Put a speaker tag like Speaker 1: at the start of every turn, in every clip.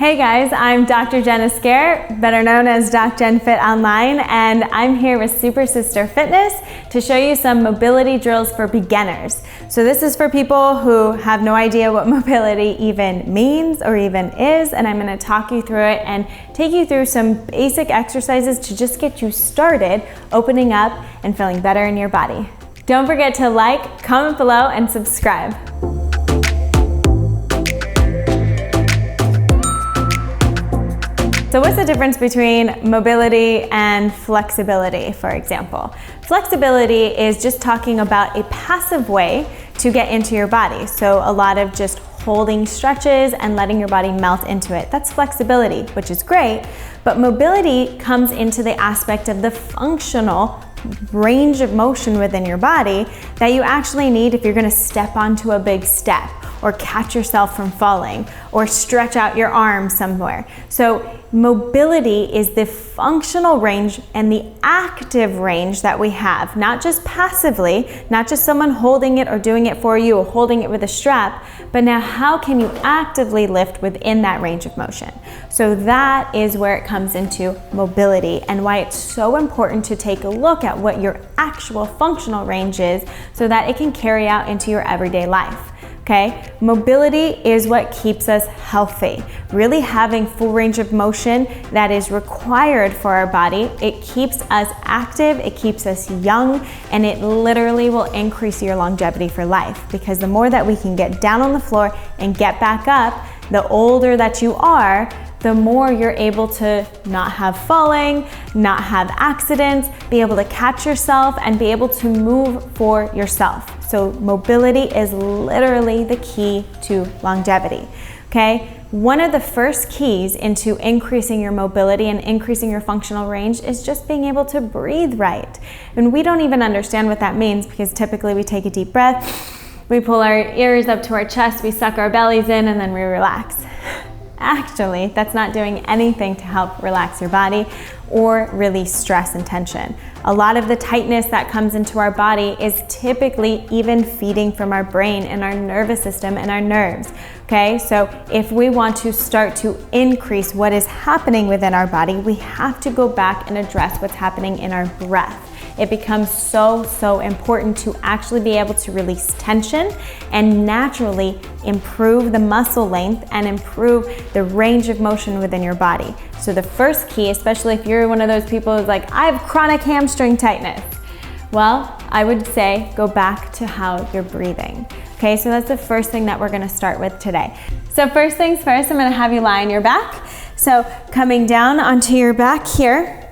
Speaker 1: Hey guys, I'm Dr. Jenna Scare, better known as DocJenFit online, and I'm here with Super Sister Fitness to show you some mobility drills for beginners. So this is for people who have no idea what mobility even means or even is, and I'm going to talk you through it and take you through some basic exercises to just get you started opening up and feeling better in your body. Don't forget to like, comment below, and subscribe. So what's the difference between mobility and flexibility, for example? Flexibility is just talking about a passive way to get into your body. So a lot of just holding stretches and letting your body melt into it. That's flexibility, which is great. But mobility comes into the aspect of the functional range of motion within your body that you actually need if you're going to step onto a big step or catch yourself from falling or stretch out your arms somewhere. So mobility is the functional range and the active range that we have, not just passively, not just someone holding it or doing it for you or holding it with a strap, but now how can you actively lift within that range of motion? So that is where it comes into mobility and why it's so important to take a look at what your actual functional range is so that it can carry out into your everyday life. Okay, mobility is what keeps us healthy. Really having full range of motion that is required for our body. It keeps us active, it keeps us young, and it literally will increase your longevity for life, because the more that we can get down on the floor and get back up, the older that you are, the more you're able to not have falling, not have accidents, be able to catch yourself, and be able to move for yourself. So mobility is literally the key to longevity, okay? One of the first keys into increasing your mobility and increasing your functional range is just being able to breathe right. And we don't even understand what that means, because typically we take a deep breath, we pull our ears up to our chest, we suck our bellies in, and then we relax. Actually, that's not doing anything to help relax your body or release stress and tension. A lot of the tightness that comes into our body is typically even feeding from our brain and our nervous system and our nerves. Okay, so if we want to start to increase what is happening within our body, we have to go back and address what's happening in our breath. It becomes so important to actually be able to release tension and naturally improve the muscle length and improve the range of motion within your body. So the first key, especially if you're one of those people who's like, I have chronic hamstring tightness. Well, I would say go back to how you're breathing. Okay, so that's the first thing that we're gonna start with today. So first things first, I'm gonna have you lie on your back. So coming down onto your back here,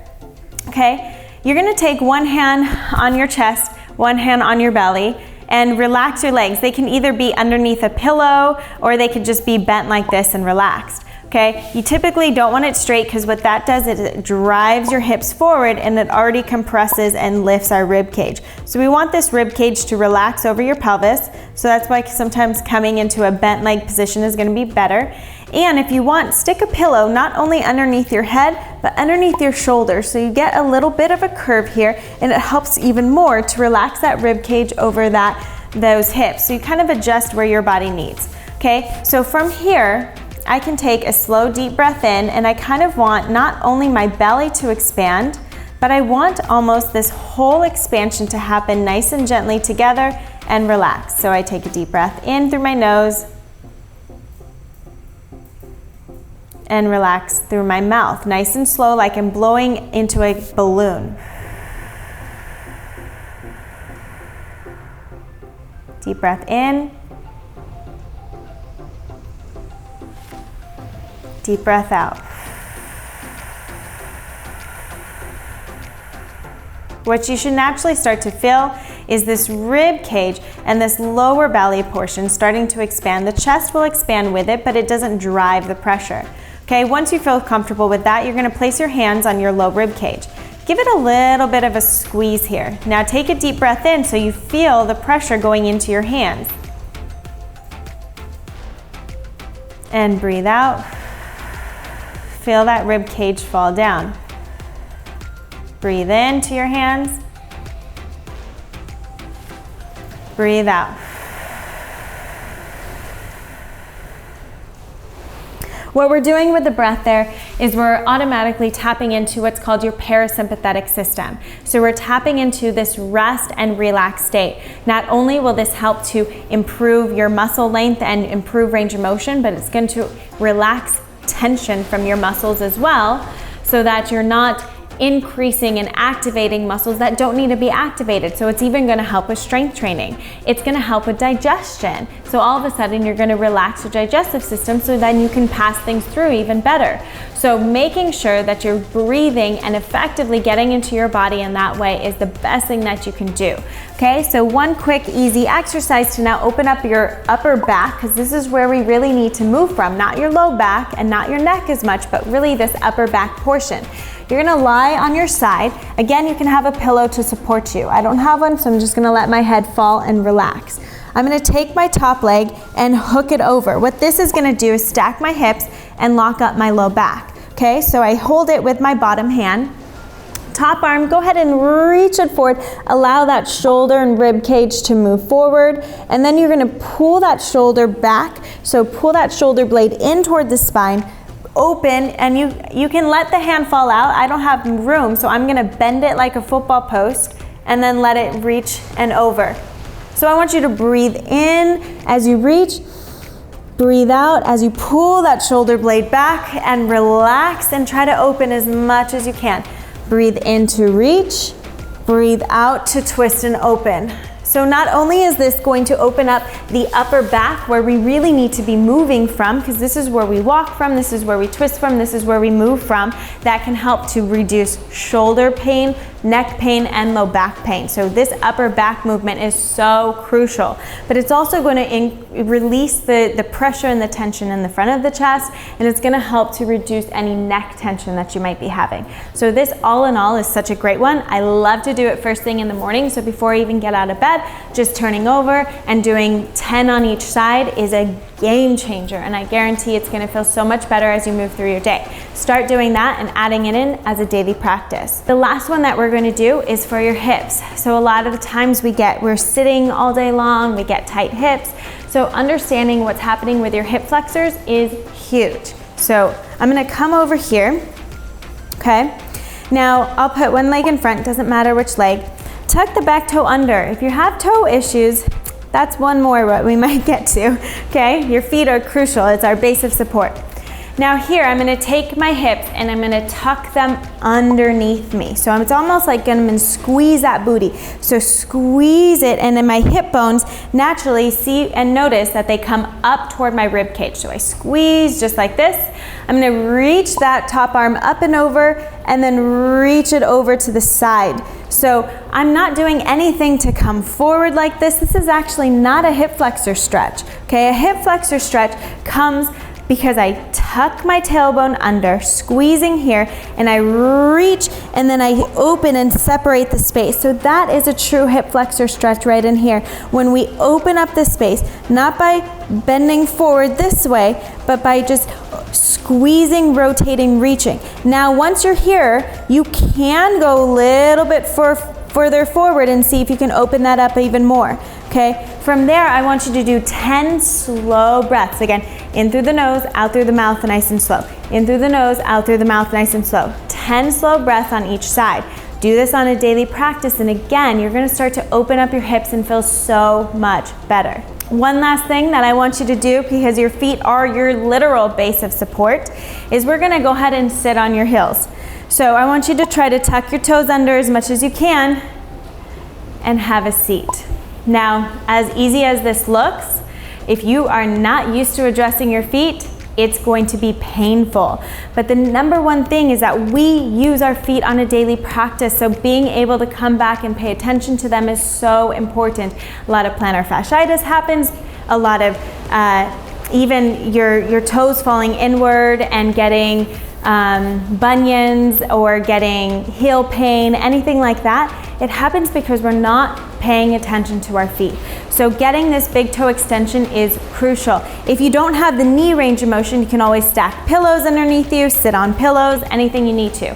Speaker 1: okay? You're gonna take one hand on your chest, one hand on your belly, and relax your legs. They can either be underneath a pillow or they could just be bent like this and relaxed. Okay, you typically don't want it straight, because what that does is it drives your hips forward and it already compresses and lifts our rib cage. So we want this rib cage to relax over your pelvis. So that's why sometimes coming into a bent leg position is going to be better. And if you want, stick a pillow not only underneath your head, but underneath your shoulders. So you get a little bit of a curve here, and it helps even more to relax that rib cage over those hips. So you kind of adjust where your body needs. Okay, so from here, I can take a slow, deep breath in, and I kind of want not only my belly to expand, but I want almost this whole expansion to happen nice and gently together and relax. So I take a deep breath in through my nose and relax through my mouth, nice and slow, like I'm blowing into a balloon. Deep breath in. Deep breath out. What you should naturally start to feel is this rib cage and this lower belly portion starting to expand. The chest will expand with it, but it doesn't drive the pressure. Okay, once you feel comfortable with that, you're gonna place your hands on your low rib cage. Give it a little bit of a squeeze here. Now take a deep breath in so you feel the pressure going into your hands. And breathe out. Feel that rib cage fall down. Breathe into your hands. Breathe out. What we're doing with the breath there is we're automatically tapping into what's called your parasympathetic system. So we're tapping into this rest and relax state. Not only will this help to improve your muscle length and improve range of motion, but it's going to relax tension from your muscles as well, so that you're not increasing and activating muscles that don't need to be activated. So it's even going to help with strength training. It's going to help with digestion. So all of a sudden you're going to relax your digestive system so then you can pass things through even better. So making sure that you're breathing and effectively getting into your body in that way is the best thing that you can do. Okay, so one quick easy exercise to now open up your upper back, because this is where we really need to move from, not your low back and not your neck as much, but really this upper back portion. You're gonna lie on your side. Again, you can have a pillow to support you. I don't have one, so I'm just gonna let my head fall and relax. I'm gonna take my top leg and hook it over. What this is gonna do is stack my hips and lock up my low back. Okay, so I hold it with my bottom hand. Top arm, go ahead and reach it forward. Allow that shoulder and rib cage to move forward. And then you're gonna pull that shoulder back. So pull that shoulder blade in toward the spine, open, and you can let the hand fall out. I don't have room, so I'm gonna bend it like a football post and then let it reach and over. So I want you to breathe in as you reach, breathe out as you pull that shoulder blade back and relax and try to open as much as you can. Breathe in to reach, breathe out to twist and open. So not only is this going to open up the upper back where we really need to be moving from, because this is where we walk from, this is where we twist from, this is where we move from, that can help to reduce shoulder pain, neck pain, and low back pain. So this upper back movement is so crucial. But it's also going to release the pressure and the tension in the front of the chest, and it's going to help to reduce any neck tension that you might be having. So this all in all is such a great one. I love to do it first thing in the morning, so before I even get out of bed, just turning over and doing 10 on each side is a game changer, and I guarantee it's going to feel so much better as you move through your day. Start doing that and adding it in as a daily practice. The last one that we're going to do is for your hips. So a lot of the times we're sitting all day long, we get tight hips. So understanding what's happening with your hip flexors is huge. So I'm going to come over here. Okay. Now I'll put one leg in front, doesn't matter which leg. Tuck the back toe under. If you have toe issues, that's one more what we might get to, okay? Your feet are crucial. It's our base of support. Now here, I'm gonna take my hips and I'm gonna tuck them underneath me. So it's almost like I'm gonna squeeze that booty. So squeeze it, and then my hip bones naturally see and notice that they come up toward my rib cage. So I squeeze just like this. I'm gonna reach that top arm up and over, and then reach it over to the side. So I'm not doing anything to come forward like this. This is actually not a hip flexor stretch, okay? A hip flexor stretch comes because I tuck my tailbone under, squeezing here, and I reach, and then I open and separate the space. So that is a true hip flexor stretch right in here. When we open up the space, not by bending forward this way, but by just squeezing, rotating, reaching. Now, once you're here, you can go a little bit further forward and see if you can open that up even more, okay? From there, I want you to do 10 slow breaths. Again, in through the nose, out through the mouth, nice and slow. In through the nose, out through the mouth, nice and slow. 10 slow breaths on each side. Do this on a daily practice, and again, you're gonna start to open up your hips and feel so much better. One last thing that I want you to do, because your feet are your literal base of support, is we're gonna go ahead and sit on your heels. So I want you to try to tuck your toes under as much as you can and have a seat. Now, as easy as this looks, if you are not used to adjusting your feet, it's going to be painful. But the number one thing is that we use our feet on a daily practice, so being able to come back and pay attention to them is so important. A lot of plantar fasciitis happens, a lot of even your toes falling inward and getting bunions or getting heel pain, anything like that. It happens because we're not paying attention to our feet. So getting this big toe extension is crucial. If you don't have the knee range of motion, you can always stack pillows underneath you, sit on pillows, anything you need to.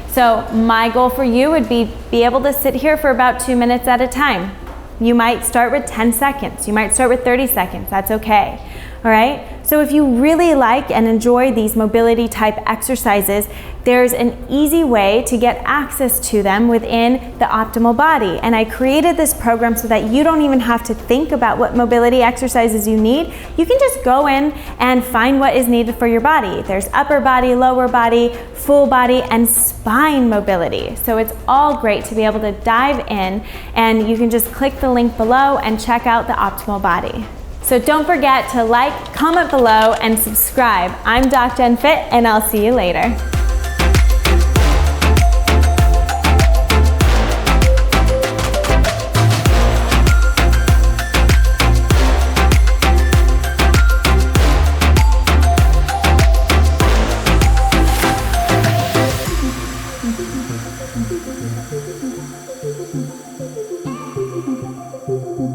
Speaker 1: So my goal for you would be able to sit here for about 2 minutes at a time. You might start with 10 seconds. You might start with 30 seconds. That's okay. all right? So if you really like and enjoy these mobility type exercises, there's an easy way to get access to them within the Optimal Body. And I created this program so that you don't even have to think about what mobility exercises you need. You can just go in and find what is needed for your body. There's upper body, lower body, full body, and spine mobility. So it's all great to be able to dive in, and you can just click the link below and check out the Optimal Body. So don't forget to like, comment below, and subscribe. I'm DocJenFit, and I'll see you later.